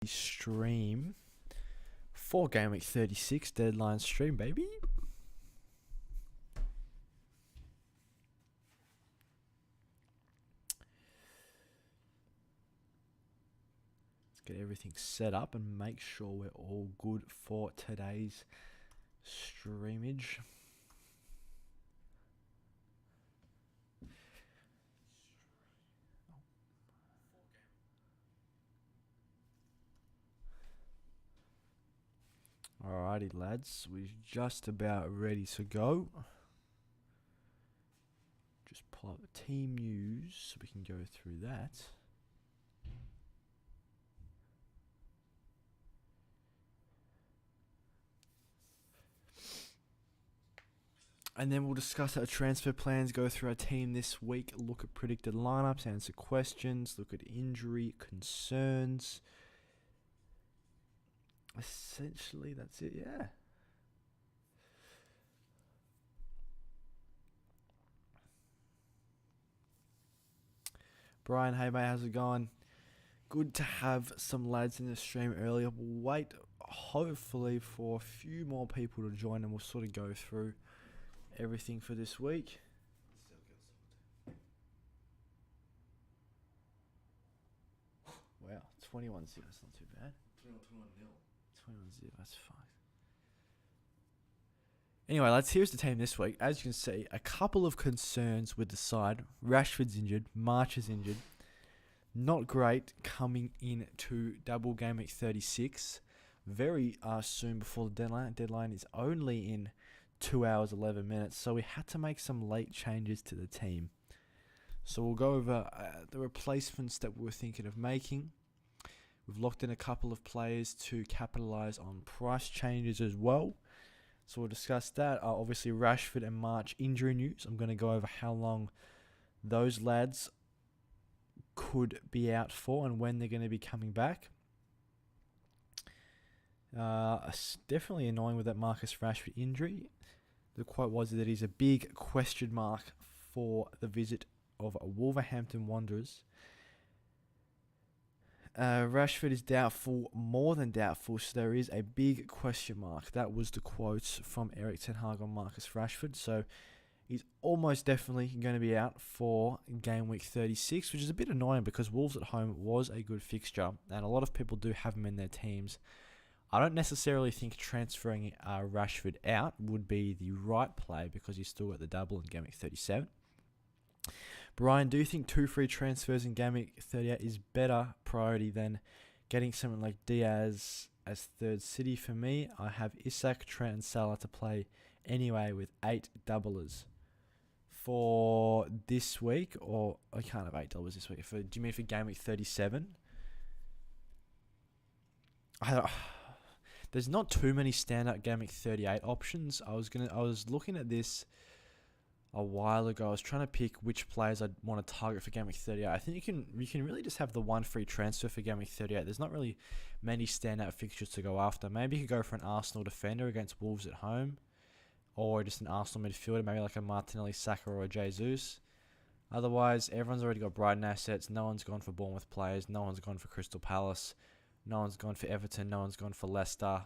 Stream for Gameweek 36 deadline stream, baby. Let's get everything set up and make sure we're all good for today's streamage. Alrighty, lads, we're just about ready to go. Just pull up the team news so we can go through that. And then we'll discuss our transfer plans, go through our team this week, look at predicted lineups, answer questions, look at injury concerns. Essentially, that's it, yeah. Brian, hey mate, how's it going? Good to have some lads in the stream earlier. We'll wait, hopefully, for a few more people to join and we'll sort of go through everything for this week. Wow, 21-0, that's not too bad. 21-0, that's fine. Anyway, lads, here's the team this week. As you can see, a couple of concerns with the side. Rashford's injured, March is injured. Not great coming into double game week 36. Very soon before the deadline. Deadline is only in 2 hours, 11 minutes. So we had to make some late changes to the team. So we'll go over the replacements that we were thinking of making. We've locked in a couple of players to capitalize on price changes as well. So we'll discuss that. Obviously, Rashford and March injury news. I'm going to go over how long those lads could be out for and when they're going to be coming back. Definitely annoying with that Marcus Rashford injury. The quote was that he's a big question mark for the visit of Wolverhampton Wanderers. Rashford is doubtful, more than doubtful, so there is a big question mark. That was the quotes from Eric Ten Hag on Marcus Rashford. So he's almost definitely going to be out for game week 36, which is a bit annoying because Wolves at home was a good fixture, and a lot of people do have him in their teams. I don't necessarily think transferring Rashford out would be the right play because he's still got the double in game week 37. Brian, do you think 2 free transfers in game week 38 is better priority than getting someone like Diaz as third city? For me, I have Isak, Trent and Salah to play anyway with 8 doublers for this week, or I can't have 8 doublers this week. Do you mean for game week 37? There's not too many standout game week 38 options. I was looking at this a while ago. I was trying to pick which players I'd want to target for game week 38. I think you can really just have the 1 free transfer for game week 38. There's not really many standout fixtures to go after. Maybe you could go for an Arsenal defender against Wolves at home, or just an Arsenal midfielder, maybe like a Martinelli, Saka, or a Jesus. Otherwise, everyone's already got Brighton assets. No one's gone for Bournemouth players. No one's gone for Crystal Palace. No one's gone for Everton. No one's gone for Leicester.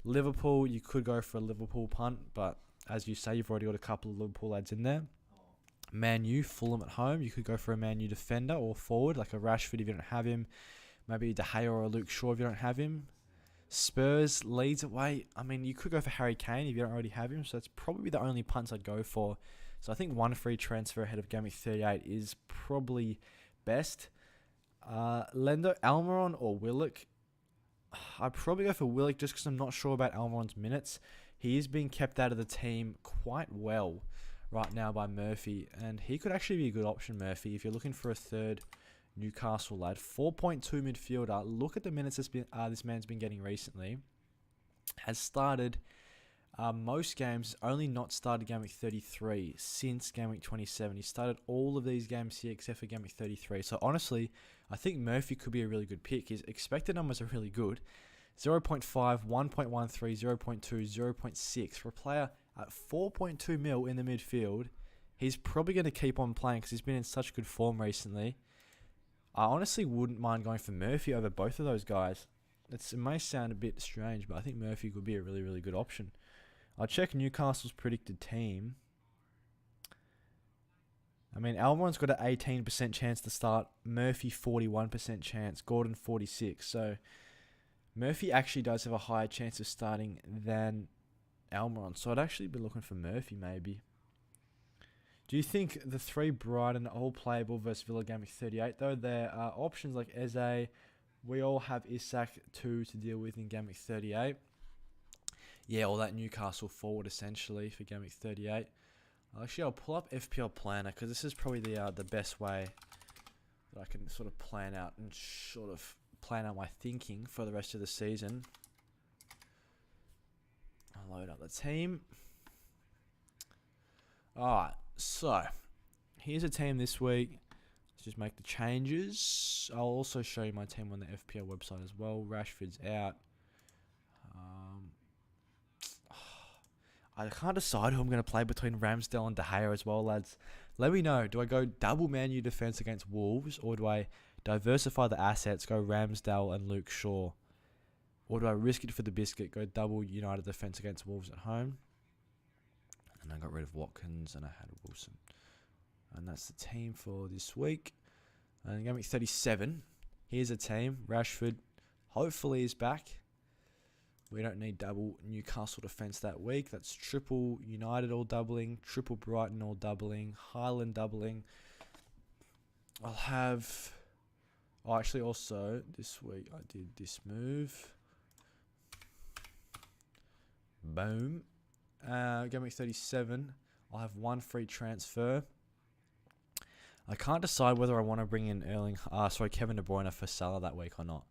Liverpool, you could go for a Liverpool punt, but as you say, you've already got a couple of Liverpool lads in there. Man U, Fulham at home, you could go for a Man U defender or forward, like a Rashford if you don't have him. Maybe a De Gea or a Luke Shaw if you don't have him. Spurs, Leeds away. I mean, you could go for Harry Kane if you don't already have him, so that's probably the only punts I'd go for. So I think 1 free transfer ahead of game week 38 is probably best. Lendo, Almiron or Willock? I'd probably go for Willock just because I'm not sure about Almiron's minutes. He is being kept out of the team quite well right now by Murphy, and he could actually be a good option, Murphy, if you're looking for a third Newcastle lad. 4.2 midfielder. Look at the minutes this man's been getting recently. Has started most games, only not started game week 33 since game week 27. He started all of these games here except for game week 33. So honestly, I think Murphy could be a really good pick. His expected numbers are really good. 0.5, 1.13, 0.2, 0.6. For a player at 4.2 mil in the midfield, he's probably going to keep on playing because he's been in such good form recently. I honestly wouldn't mind going for Murphy over both of those guys. It may sound a bit strange, but I think Murphy could be a really, really good option. I'll check Newcastle's predicted team. I mean, Almiron's got an 18% chance to start. Murphy, 41% chance. Gordon, 46%. So, Murphy actually does have a higher chance of starting than Almiron. So, I'd actually be looking for Murphy, maybe. Do you think the 3 Brighton are all playable versus Villa Gameweek 38, though? There are options like Eze. We all have Isak 2 to deal with in Gameweek 38. Yeah, all that Newcastle forward, essentially, for Gameweek 38. Actually, I'll pull up FPL Planner, because this is probably the best way that I can sort of plan out and sort of plan out my thinking for the rest of the season. I'll load up the team. Alright, so here's a team this week. Let's just make the changes. I'll also show you my team on the FPL website as well. Rashford's out. I can't decide who I'm going to play between Ramsdale and De Gea as well, lads. Let me know. Do I go double Man U defence against Wolves, or do I diversify the assets, go Ramsdale and Luke Shaw? Or do I risk it for the biscuit, go double United defence against Wolves at home? And I got rid of Watkins and I had Wilson. And that's the team for this week. And Game Week 37. Here's a team. Rashford hopefully is back. We don't need double Newcastle defence that week. That's triple United all doubling, triple Brighton all doubling, Highland doubling. I'll have... Oh, actually also, this week I did this move. Boom. Game Week 37. I'll have 1 free transfer. I can't decide whether I want to bring in Kevin De Bruyne for Salah that week or not.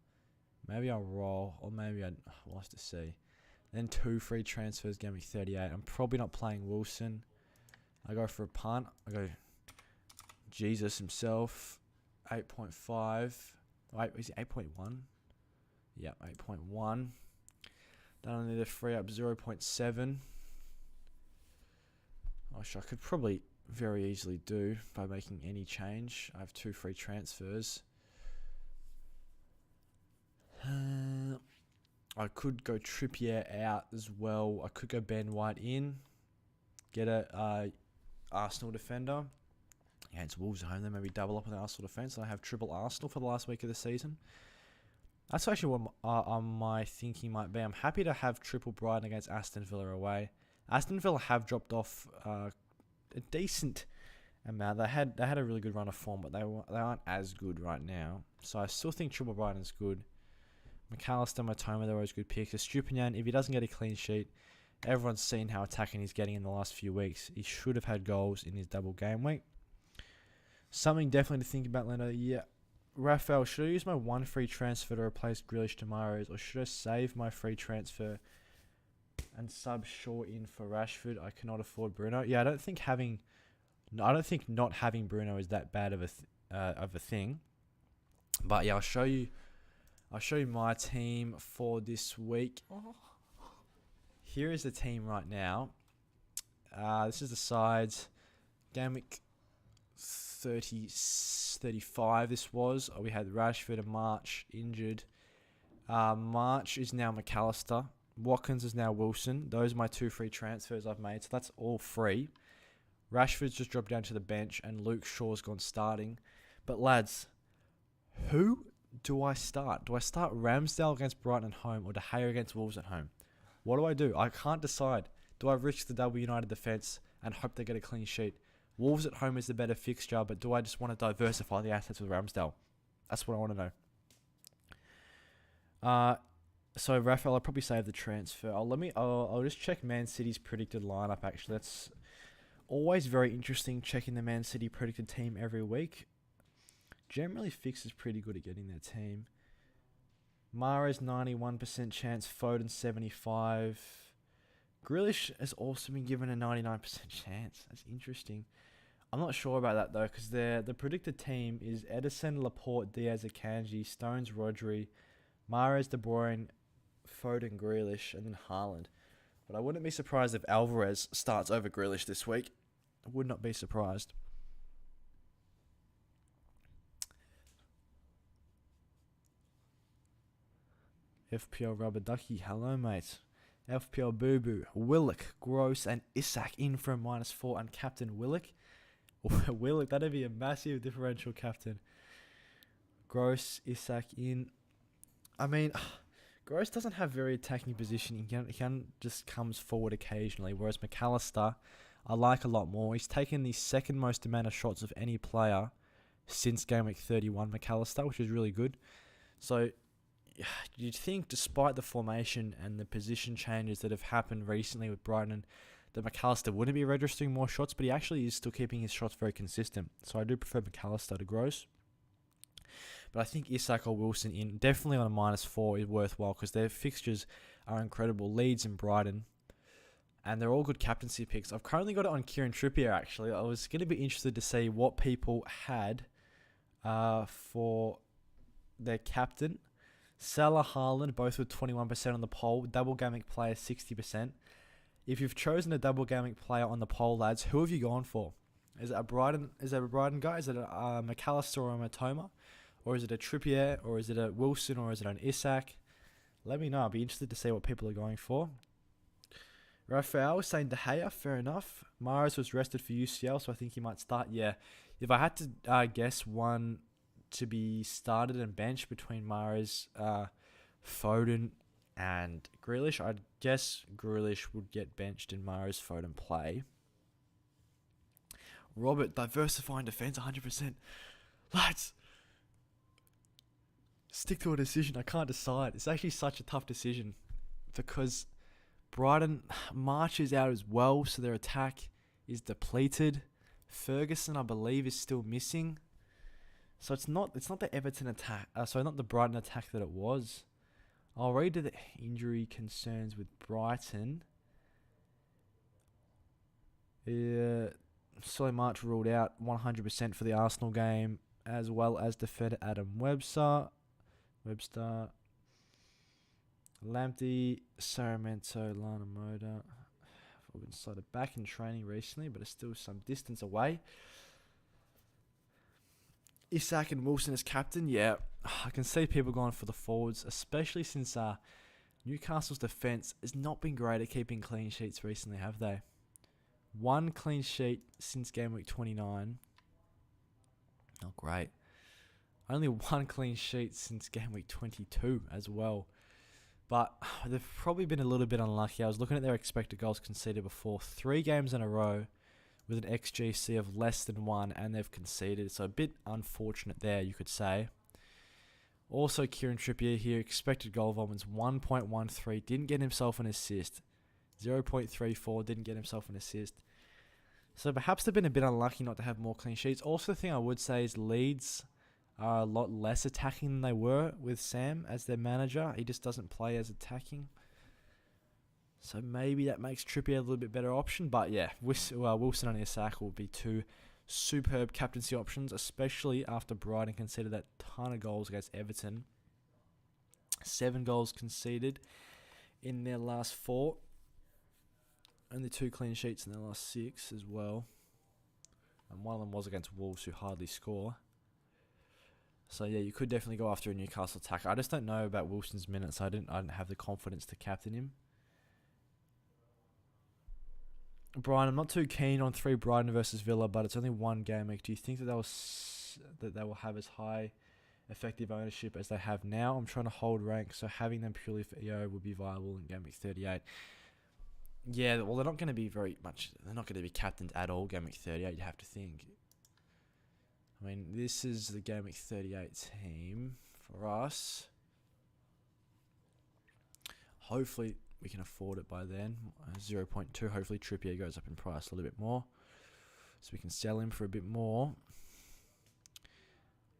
Maybe I'll roll, or maybe we'll have to see. Then 2 free transfers, Game Week 38. I'm probably not playing Wilson. I go for a punt. I go Jesus himself, 8.5. Wait, is it 8.1? Yeah, 8.1. Then I need to free up 0.7. Which I could probably very easily do by making any change. I have 2 free transfers. I could go Trippier out as well. I could go Ben White in. Get a Arsenal defender. Against Wolves at home, then maybe double up on the Arsenal defence. I have triple Arsenal for the last week of the season. That's actually what my thinking might be. I'm happy to have triple Brighton against Aston Villa away. Aston Villa have dropped off a decent amount. They had a really good run of form, but they aren't as good right now. So I still think triple Brighton's good. McAllister, Matoma, they're always good picks. Estupinian, if he doesn't get a clean sheet, everyone's seen how attacking he's getting in the last few weeks. He should have had goals in his double game week. Something definitely to think about, Lando. Yeah. Raphael, should I use my 1 free transfer to replace Grealish tomorrow, or should I save my free transfer and sub Shaw in for Rashford? I cannot afford Bruno. Yeah, I don't think not having Bruno is that bad of a thing. But yeah, I'll show you my team for this week. Here is the team right now. This is the sides. Game week 35 this was. We had Rashford and March injured. March is now McAllister. Watkins is now Wilson. Those are my 2 free transfers I've made. So that's all free. Rashford's just dropped down to the bench and Luke Shaw's gone starting. But lads, who do I start? Do I start Ramsdale against Brighton at home or De Gea against Wolves at home? What do I do? I can't decide. Do I risk the double United defence and hope they get a clean sheet? Wolves at home is the better fixture, but do I just want to diversify the assets with Ramsdale? That's what I want to know. So Raphael, I'll probably save the transfer. I'll just check Man City's predicted lineup. Actually, that's always very interesting. Checking the Man City predicted team every week. Generally, Fix is pretty good at getting their team. Mahrez 91% chance. Foden 75%. Grealish has also been given a 99% chance. That's interesting. I'm not sure about that though, because the predicted team is Edison, Laporte, Diaz, Akanji, Stones, Rodri, Mahrez, De Bruyne, Foden, Grealish, and then Haaland. But I wouldn't be surprised if Alvarez starts over Grealish this week. I would not be surprised. FPL Rubber Ducky, hello mate. FPL Boo Boo, Willock, Gross, and Isak in for a -4, and Captain Willock. Willock, that'd be a massive differential captain. Gross, Isak in. I mean, Gross doesn't have very attacking positioning. He can just comes forward occasionally, whereas McAllister, I like a lot more. He's taken the second most amount of shots of any player since Gameweek 31, McAllister, which is really good. So you'd think, despite the formation and the position changes that have happened recently with Brighton, that McAllister wouldn't be registering more shots, but he actually is still keeping his shots very consistent. So I do prefer McAllister to Gross. But I think Isak or Wilson in, definitely on a -4, is worthwhile because their fixtures are incredible. Leeds and Brighton. And they're all good captaincy picks. I've currently got it on Kieran Trippier, actually. I was going to be interested to see what people had for their captain. Salah, Haaland, both with 21% on the poll. Double Gameweek player, 60%. If you've chosen a double Gameweek player on the poll, lads, who have you gone for? Is it a Brighton guy? Is it a McAllister or a Matoma? Or is it a Trippier? Or is it a Wilson? Or is it an Isak? Let me know. I'll be interested to see what people are going for. Raphael was saying De Gea, fair enough. Mahrez was rested for UCL, so I think he might start. Yeah, if I had to guess one to be started and benched between Mahrez, Foden, and Grealish, I'd guess Grealish would get benched and Mahrez, Foden play. Robert, diversifying defence 100%. Lads, stick to a decision. I can't decide. It's actually such a tough decision because Brighton marches out as well, so their attack is depleted. Ferguson, I believe, is still missing. So it's not the Everton attack. Not the Brighton attack that it was. I'll read to the injury concerns with Brighton. Solly March ruled out 100% for the Arsenal game, as well as defender Adam Webster. Lamptey, Sarmiento, Lana Moda. I've been started back in training recently, but it's still some distance away. Isak and Wilson as captain, yeah. I can see people going for the forwards, especially since Newcastle's defence has not been great at keeping clean sheets recently, have they? One clean sheet since game week 29. Not great. Only one clean sheet since game week 22 as well. But they've probably been a little bit unlucky. I was looking at their expected goals conceded before. 3 games in a row with an XGC of less than 1, and they've conceded. So a bit unfortunate there, you could say. Also, Kieran Trippier here, expected goal volumes 1.13, didn't get himself an assist. 0.34, didn't get himself an assist. So perhaps they've been a bit unlucky not to have more clean sheets. Also, the thing I would say is Leeds are a lot less attacking than they were with Sam as their manager. He just doesn't play as attacking. So maybe that makes Trippier a little bit better option. But yeah, Wilson and Isak will be 2 superb captaincy options, especially after Brighton conceded that ton of goals against Everton. 7 goals conceded in their last 4. Only 2 clean sheets in their last 6 as well. And one of them was against Wolves, who hardly score. So yeah, you could definitely go after a Newcastle attacker. I just don't know about Wilson's minutes. I didn't have the confidence to captain him. Brian, I'm not too keen on 3 Brighton versus Villa, but it's only 1 game week. Do you think that they will have as high effective ownership as they have now? I'm trying to hold rank, so having them purely for EO would be viable in game week 38. Yeah, well, they're not going to be very much. They're not going to be captained at all game week 38. You have to think. I mean, this is the game week 38 team for us. Hopefully, we can afford it by then. 0.2. Hopefully, Trippier goes up in price a little bit more, so we can sell him for a bit more.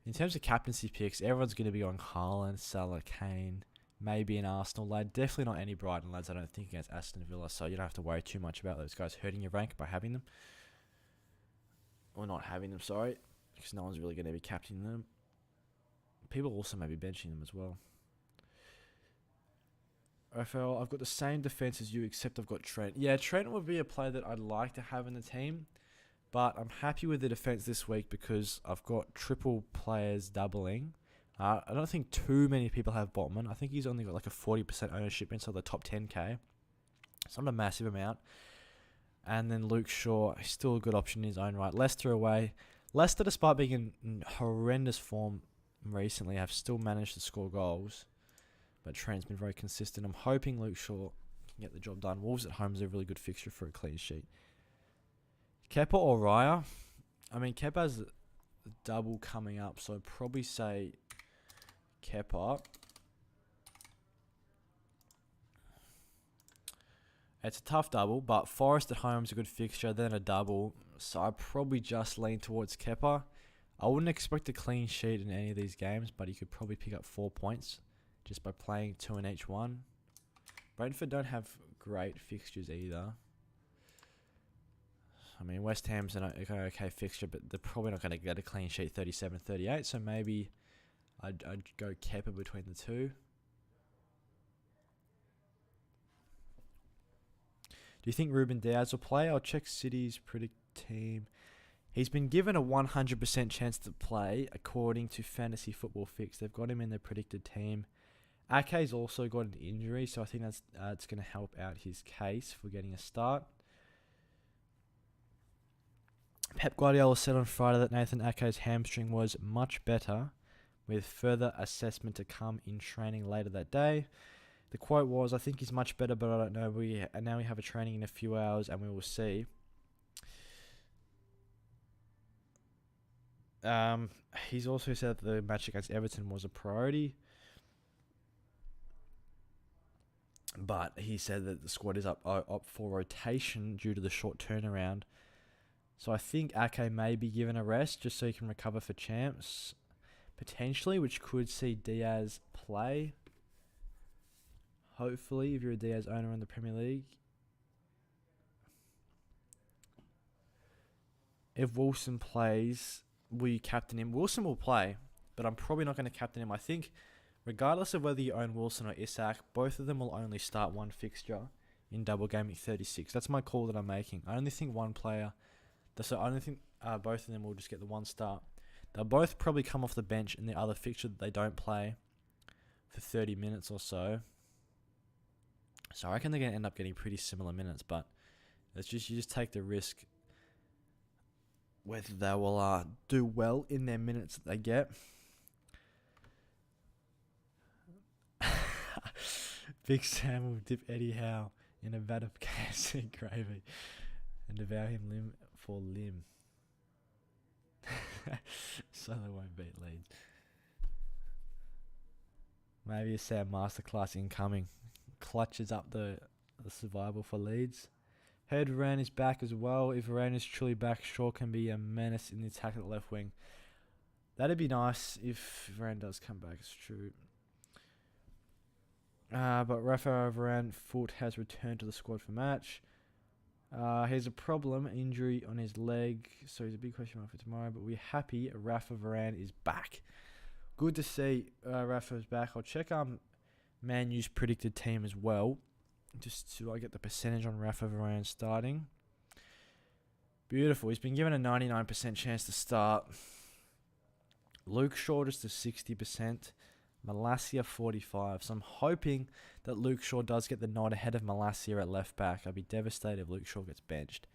In terms of captaincy picks, everyone's going to be on Haaland, Salah, Kane, maybe an Arsenal lad. Definitely not any Brighton lads, I don't think, against Aston Villa, so you don't have to worry too much about those guys hurting your rank by having them. Or not having them, sorry, because no one's really going to be captaining them. People also may be benching them as well. Raphael, I've got the same defence as you, except I've got Trent. Yeah, Trent would be a player that I'd like to have in the team, but I'm happy with the defence this week because I've got triple players doubling. I don't think too many people have Botman. I think he's only got like a 40% ownership inside the top 10k. It's not a massive amount. And then Luke Shaw, he's still a good option in his own right. Leicester away. Leicester, despite being in horrendous form recently, have still managed to score goals. But Trent's been very consistent. I'm hoping Luke Shaw can get the job done. Wolves at home is a really good fixture for a clean sheet. Kepa or Raya? I mean, Kepa has a double coming up, so I'd probably say Kepa. It's a tough double, but Forest at home is a good fixture, then a double. So I'd probably just lean towards Kepa. I wouldn't expect a clean sheet in any of these games, but he could probably pick up 4 points just by playing 2 in each one. Brentford don't have great fixtures either. I mean, West Ham's an okay fixture, but they're probably not going to get a clean sheet 37-38, so maybe I'd go Kepa between the two. Do you think Ruben Diaz will play? I'll check City's predict team. He's been given a 100% chance to play according to Fantasy Football Fix. They've got him in their predicted team. Ake's also got an injury, so I think that's it's going to help out his case for getting a start. Pep Guardiola said on Friday that Nathan Ake's hamstring was much better, with further assessment to come in training later that day. The quote was, "I think he's much better, but I don't know. Now we have a training in a few hours, and we will see." He's also said that the match against Everton was a priority, but he said that the squad is up for rotation due to the short turnaround. So I think Ake may be given a rest just so he can recover for champs, potentially, which could see Diaz play. Hopefully, if you're a Diaz owner in the Premier League. If Wilson plays, will you captain him? Wilson will play, but I'm probably not going to captain him. I think, regardless of whether you own Wilson or Isak, both of them will only start one fixture in double Gameweek 36. That's my call that I'm making. I only think one player. So I don't think both of them will just get the one start. They'll both probably come off the bench in the other fixture that they don't play for 30 minutes or so. So I reckon they're going to end up getting pretty similar minutes, but you just take the risk whether they will do well in their minutes that they get. Big Sam will dip Eddie Howe in a vat of KFC gravy and devour him limb for limb. So they won't beat Leeds. Maybe a Sam masterclass incoming. Clutches up the survival for Leeds. Heard Varane is back as well. If Varane is truly back, Shaw can be a menace in the attack at the left wing. That'd be nice if Varane does come back, it's true. But Rafael Varane foot has returned to the squad for match. He has a problem, injury on his leg, so he's a big question mark for tomorrow. But we're happy Rafa Varane is back. Good to see Rafa's back. I'll check Man U's predicted team as well, just so I get the percentage on Rafa Varane starting. Beautiful. He's been given a 99% chance to start. Luke Shaw just to 60%. Malacia 45. So I'm hoping that Luke Shaw does get the nod ahead of Malacia at left back. I'd be devastated if Luke Shaw gets benched.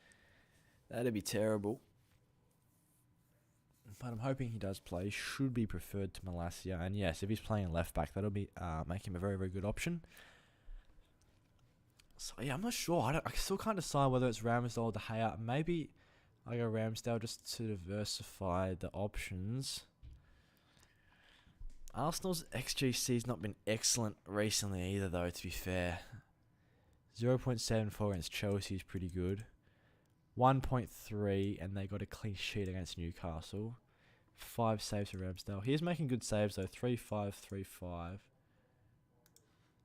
That'd be terrible. But I'm hoping he does play. He should be preferred to Malacia. And yes, if he's playing left back, that'll be make him a very, very good option. So yeah, I'm not sure. I still can't decide whether it's Ramsdale or De Gea. Maybe I go Ramsdale just to diversify the options. Arsenal's XGC has not been excellent recently either, though, to be fair. 0.74 against Chelsea is pretty good. 1.3, and they got a clean sheet against Newcastle. 5 saves for Ramsdale. He is making good saves, though. 3-5, 3-5.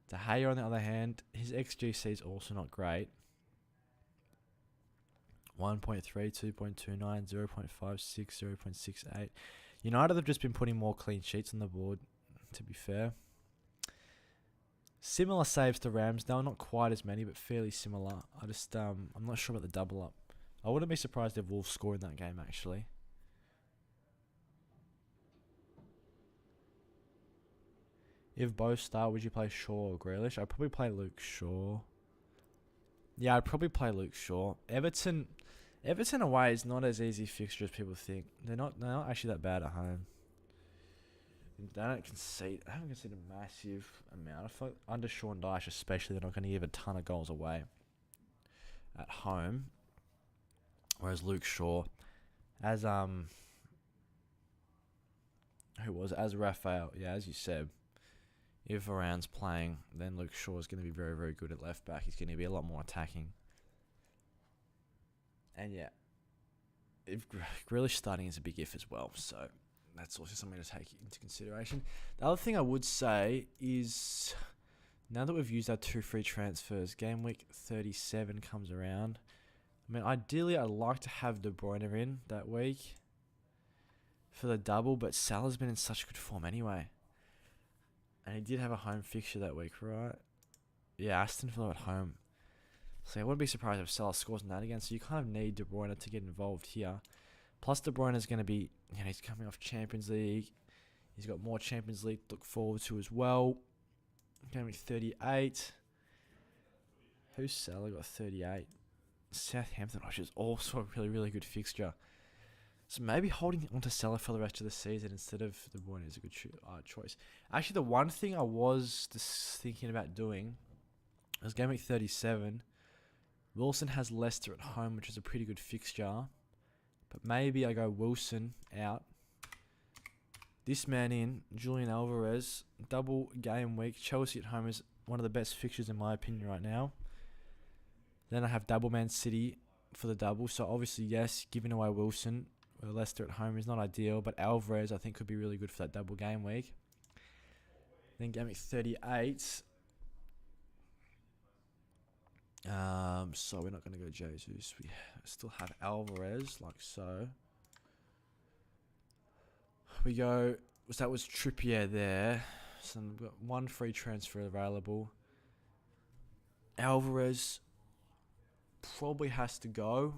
De Gea, on the other hand, his XGC is also not great. 1.3, 2.29, 0.56, 0.68. United have just been putting more clean sheets on the board, to be fair. Similar saves to Ramsdale, not quite as many, but fairly similar. I'm not sure about the double up. I wouldn't be surprised if Wolves score in that game, actually. If both start, would you play Shaw or Grealish? I'd probably play Luke Shaw. Yeah, I'd probably play Luke Shaw. Everton away is not as easy fixture as people think. They're not actually that bad at home. They don't concede. I haven't conceded a massive amount. I feel like under Sean Dyche especially, they're not going to give a ton of goals away at home. Whereas Luke Shaw, as who was as Raphael, yeah, as you said, if Varane's playing, then Luke Shaw is going to be very, very good at left back. He's going to be a lot more attacking. And yeah, if Grealish starting is a big if as well, so that's also something to take into consideration. The other thing I would say is, now that we've used our 2 free transfers, game week 37 comes around. I mean, ideally, I'd like to have De Bruyne in that week for the double, but Salah's been in such good form anyway. And he did have a home fixture that week, right? Yeah, Aston Villa at home. So I wouldn't be surprised if Salah scores in that again. So you kind of need De Bruyne to get involved here. Plus, De Bruyne is going to be, he's coming off Champions League. He's got more Champions League to look forward to as well. Going to be 38. Who's Salah got 38? Southampton, which is also a really, really good fixture. So maybe holding on to Salah for the rest of the season instead of De Bruyne is a good choice. Actually, the one thing I was just thinking about doing was game week 37. Wilson has Leicester at home, which is a pretty good fixture. But maybe I go Wilson out. This man in, Julian Alvarez, double game week. Chelsea at home is one of the best fixtures in my opinion right now. Then I have double Man City for the double. So obviously, yes, giving away Wilson. Leicester at home is not ideal, but Alvarez I think could be really good for that double game week. Then game week 38. So we're not going to go Jesus. We still have Alvarez, like so. We go. So that was Trippier there. So we've got 1 free transfer available. Alvarez probably has to go.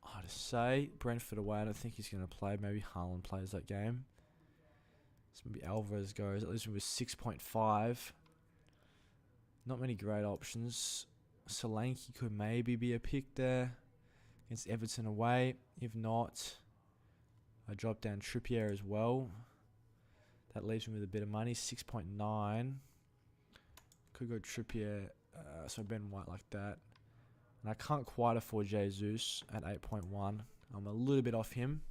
Hard to say. Brentford away, I don't think he's going to play. Maybe Haaland plays that game. So maybe Alvarez goes. At least it was 6.5. Not many great options. Solanke could maybe be a pick there against Everton away. If not, I drop down Trippier as well. That leaves me with a bit of money. 6.9. Could go Trippier. So Ben White like that. And I can't quite afford Jesus at 8.1. I'm a little bit off him.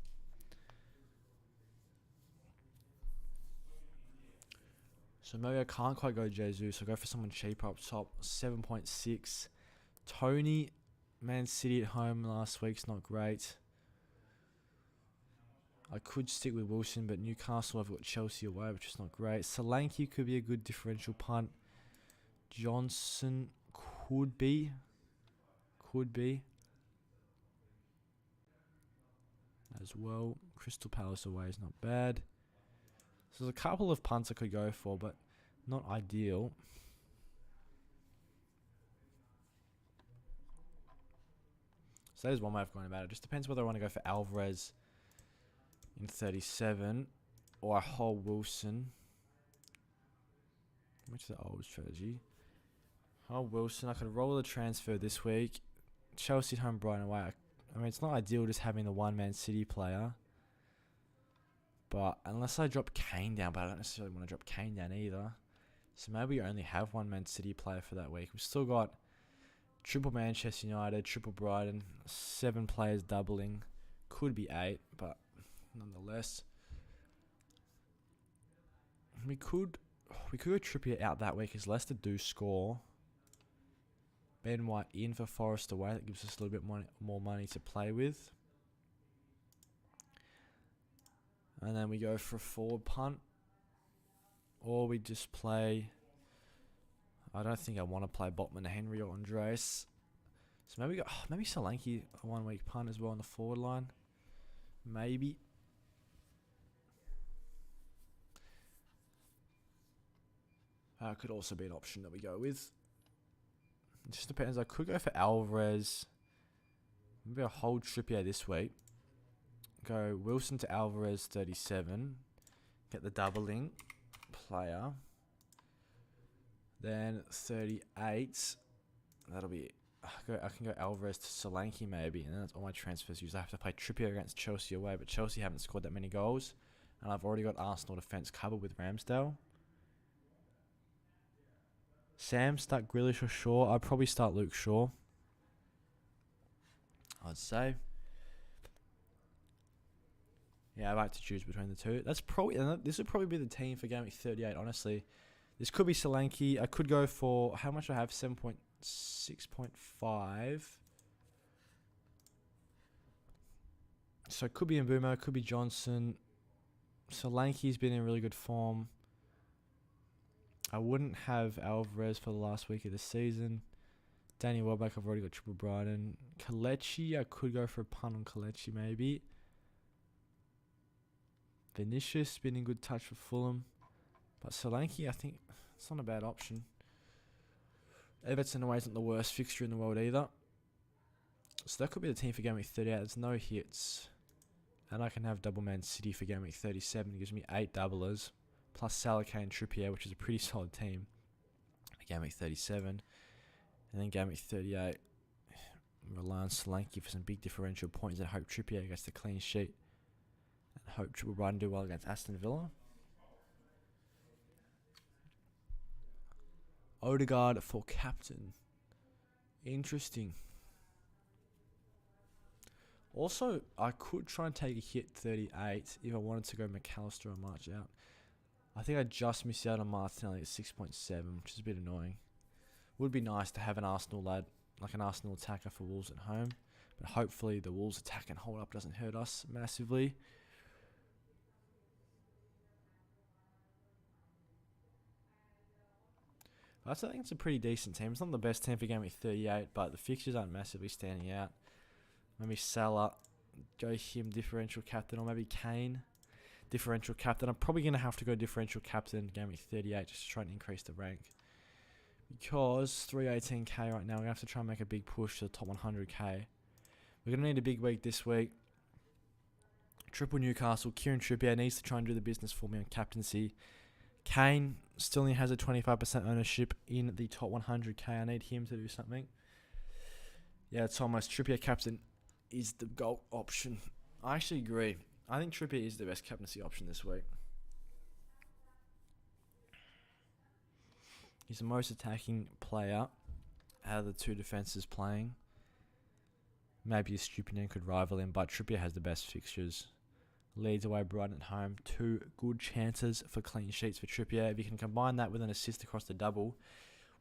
So maybe I can't quite go Jesus. I'll go for someone cheaper up top. 7.6. Tony, Man City at home last week's not great. I could stick with Wilson, but Newcastle have got Chelsea away, which is not great. Solanke could be a good differential punt. Johnson could be. As well. Crystal Palace away is not bad. So there's a couple of punts I could go for, but not ideal. So there's one way of going about it. Just depends whether I want to go for Alvarez in 37 or I hold Wilson. Which is the old strategy. Hold Wilson. I could roll the transfer this week. Chelsea home, Brighton away. I mean, it's not ideal just having the one-man City player. But unless I drop Kane down, but I don't necessarily want to drop Kane down either. So maybe we only have one Man City player for that week. We've still got triple Manchester United, triple Brighton, 7 players doubling. Could be 8, but nonetheless. We could go Trippier out that week as Leicester do score. Ben White in for Forest away. That gives us a little bit more money to play with. And then we go for a forward punt. Or we just play... I don't think I want to play Botman, Henry, or Andreas. So maybe Solanke, a 1 week punt as well on the forward line. Maybe. Could also be an option that we go with. It just depends. I could go for Alvarez. Maybe I'll hold Trippier this week. Go Wilson to Alvarez 37. Get the doubling. player. Then 38. That'll be... I can go Alvarez to Solanke maybe, and then that's all my transfers used. I have to play Trippier against Chelsea away, but Chelsea haven't scored that many goals. And I've already got Arsenal defence covered with Ramsdale. Sam, start Grealish or Shaw? I'd probably start Luke Shaw, I'd say. Yeah, I like to choose between the two. That's probably... This would probably be the team for Gameweek 38, honestly. This could be Solanke. I could go for... How much do I have? 6.5. So it could be Mbeumo, it could be Johnson. Solanke's been in really good form. I wouldn't have Alvarez for the last week of the season. Danny Welbeck, I've already got triple Brighton. Kelechi, I could go for a punt on Kelechi maybe. Vinicius been in good touch for Fulham. But Solanke, I think it's not a bad option. Everton away isn't the worst fixture in the world either. So that could be the team for Game Week 38. There's no hits. And I can have double Man City for Game Week 37. It gives me 8 doublers. Plus Salah, Kane, Trippier, which is a pretty solid team for Game Week 37. And then Game Week 38. Rely on Solanke for some big differential points and hope Trippier gets the clean sheet. And hope Triple Brighton do well against Aston Villa. Odegaard for captain. Interesting. Also, I could try and take a hit 38 if I wanted to go McAllister or March out. I think I just missed out on Martinelli at 6.7, which is a bit annoying. Would be nice to have an Arsenal lad, like an Arsenal attacker for Wolves at home. But hopefully the Wolves attack and hold up doesn't hurt us massively. I think it's a pretty decent team. It's not the best team for Game Week 38, but the fixtures aren't massively standing out. Maybe Salah, go him differential captain, or maybe Kane differential captain. I'm probably going to have to go differential captain Game Week 38 just to try and increase the rank. Because 318k right now, we're going to have to try and make a big push to the top 100k. We're going to need a big week this week. Triple Newcastle, Kieran Trippier needs to try and do the business for me on captaincy. Kane still only has a 25% ownership in the top 100k. I need him to do something. Yeah, it's almost Trippier captain is the goal option. I actually agree. I think Trippier is the best captaincy option this week. He's the most attacking player out of the two defences playing. Maybe a stupid name could rival him, but Trippier has the best fixtures. Leeds away, Brighton at home. 2 good chances for clean sheets for Trippier. If you can combine that with an assist across the double,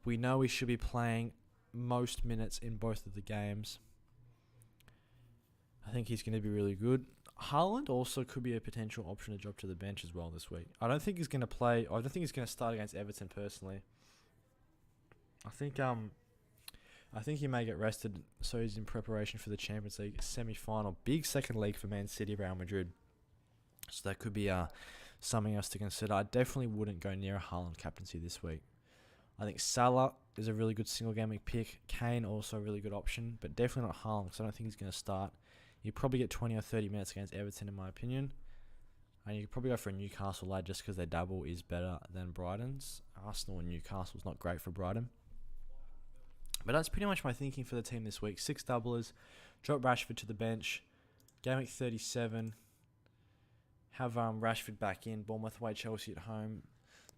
we know he should be playing most minutes in both of the games. I think he's going to be really good. Haaland also could be a potential option to drop to the bench as well this week. I don't think he's going to play. I don't think he's going to start against Everton personally. I think he may get rested, so he's in preparation for the Champions League semi-final. Big second leg for Man City, Real Madrid. So that could be something else to consider. I definitely wouldn't go near a Haaland captaincy this week. I think Salah is a really good single game week pick. Kane also a really good option, but definitely not Haaland because I don't think he's going to start. You probably get 20 or 30 minutes against Everton in my opinion. And you could probably go for a Newcastle lad just because their double is better than Brighton's. Arsenal and Newcastle is not great for Brighton. But that's pretty much my thinking for the team this week. 6 doublers. Drop Rashford to the bench. Game week 37. Have Rashford back in. Bournemouth away, Chelsea at home.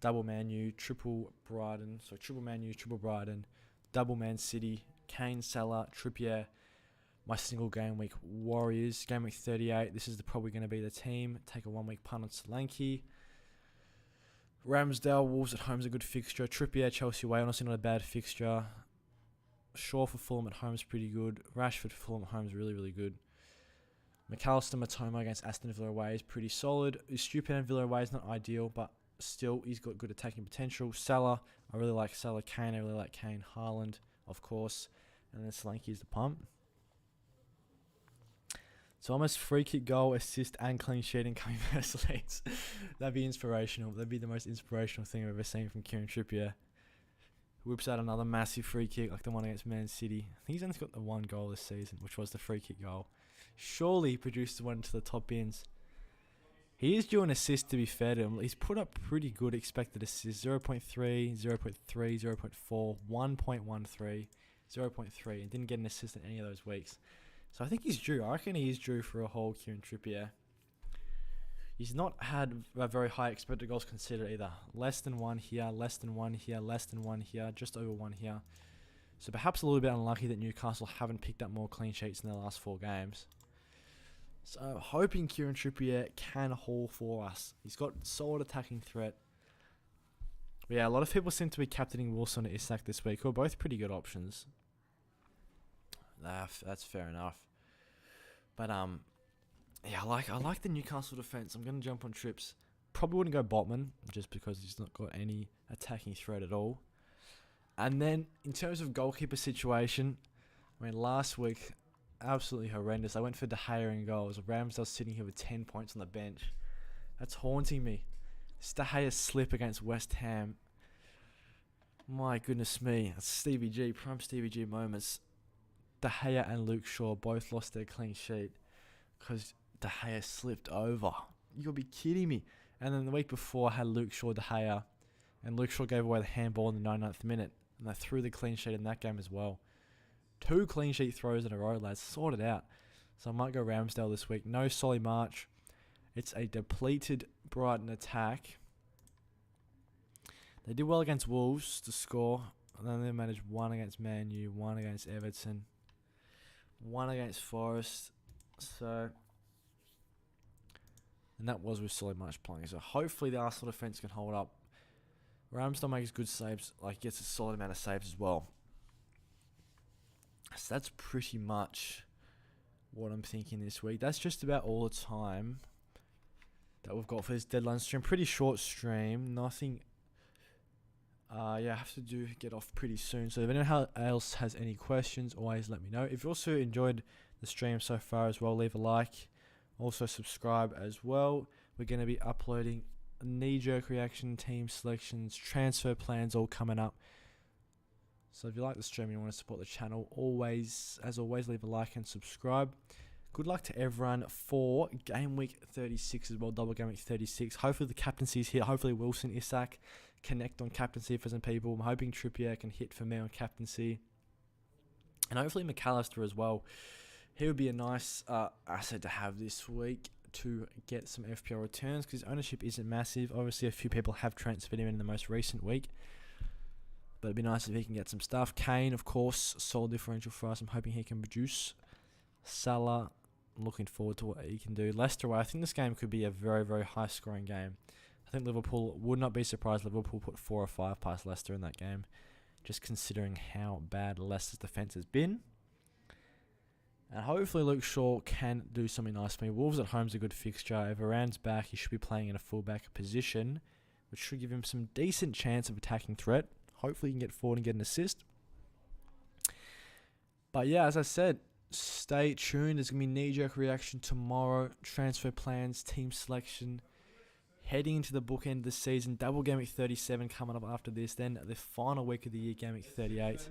Double Man U, triple Brighton. So triple Man U, triple Brighton. Double Man City. Kane, Salah, Trippier. My single game week Warriors. Game week 38. This is probably going to be the team. Take a 1 week punt on Solanke. Ramsdale, Wolves at home is a good fixture. Trippier, Chelsea away. Honestly not a bad fixture. Shaw for Fulham at home is pretty good. Rashford for Fulham at home is really, really good. McAllister, Matoma against Aston Villa away is pretty solid. Stupid and Villa away is not ideal, but still he's got good attacking potential. Salah, I really like Salah. Kane, I really like Kane. Haaland, of course. And then Solanke is the pump. So almost free kick, goal, assist, and clean sheet in coming first leagues. That'd be inspirational. That'd be the most inspirational thing I've ever seen from Kieran Trippier. Whips out another massive free kick like the one against Man City. I think he's only got the 1 goal this season, which was the free kick goal. Surely he produced the one into the top bins. He is due an assist, to be fair to him. He's put up pretty good expected assists. 0.3, 0.3, 0.4, 1.13, 0.3. And didn't get an assist in any of those weeks. So I think he's due. I reckon he is due for a whole Kieran Trippier. He's not had a very high expected goals considered either. Less than 1 here, less than 1 here, less than 1 here, just over 1 here. So perhaps a little bit unlucky that Newcastle haven't picked up more clean sheets in their last 4 games. So hoping Kieran Trippier can haul for us. He's got solid attacking threat. But yeah, a lot of people seem to be captaining Wilson and Isak this week, who are both pretty good options. That's fair enough. But yeah, I like the Newcastle defense. I'm gonna jump on Trips. Probably wouldn't go Botman just because he's not got any attacking threat at all. And then in terms of goalkeeper situation, I mean last week absolutely horrendous. I went for De Gea in goals. Ramsdale's sitting here with 10 points on the bench. That's haunting me. This De Gea slip against West Ham. My goodness me. That's Stevie G. Prime Stevie G moments. De Gea and Luke Shaw both lost their clean sheet because De Gea slipped over. You gotta be kidding me. And then the week before I had Luke Shaw, De Gea, and Luke Shaw gave away the handball in the 99th minute. And they threw the clean sheet in that game as well. 2 clean sheet throws in a row, lads. Sort it out. So I might go Ramsdale this week. No Solly March. It's a depleted Brighton attack. They did well against Wolves to score. And then they managed 1 against Man U, 1 against Everton, 1 against Forest. So, and that was with Solly March playing. So hopefully the Arsenal defence can hold up. Ramsdale makes good saves, like gets a solid amount of saves as well. So that's pretty much what I'm thinking this week. That's just about all the time that we've got for this deadline stream. Pretty short stream. Nothing. I have to get off pretty soon. So if anyone else has any questions, always let me know. If you also enjoyed the stream so far as well, leave a like. Also subscribe as well. We're going to be uploading knee-jerk reaction, team selections, transfer plans all coming up. So if you like the stream and you want to support the channel, as always, leave a like and subscribe. Good luck to everyone for Gameweek 36 as well, double Gameweek 36. Hopefully the captaincy's hit. Hopefully Wilson, Isak connect on captaincy for some people. I'm hoping Trippier can hit for me on captaincy. And hopefully McAllister as well. He would be a nice asset to have this week to get some FPL returns because ownership isn't massive. Obviously a few people have transferred him in the most recent week. But it'd be nice if he can get some stuff. Kane, of course, solid differential for us. I'm hoping he can produce. Salah, looking forward to what he can do. Leicester, I think this game could be a very, very high-scoring game. I think Liverpool, would not be surprised Liverpool put 4 or 5 past Leicester in that game, just considering how bad Leicester's defence has been. And hopefully Luke Shaw can do something nice for me. Wolves at home's a good fixture. If Varane's back, he should be playing in a fullback position, which should give him some decent chance of attacking threat. Hopefully he can get forward and get an assist. But yeah, as I said, stay tuned. There's going to be knee-jerk reaction tomorrow. Transfer plans, team selection. Heading into the bookend of the season. Double Game Week 37 coming up after this. Then the final week of the year, Game Week 38.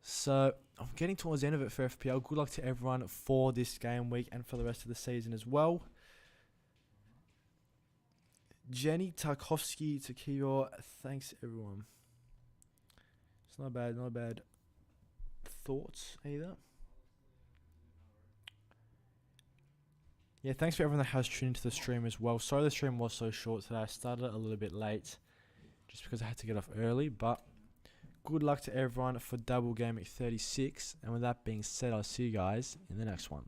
So I'm getting towards the end of it for FPL. Good luck to everyone for this game week and for the rest of the season as well. Jenny Tarkovsky to Kiyor. Thanks everyone. It's not bad thoughts either. Yeah, thanks for everyone that has tuned into the stream as well. Sorry the stream was so short today. I started a little bit late just because I had to get off early, but good luck to everyone for double game at 36. And with that being said, I'll see you guys in the next one.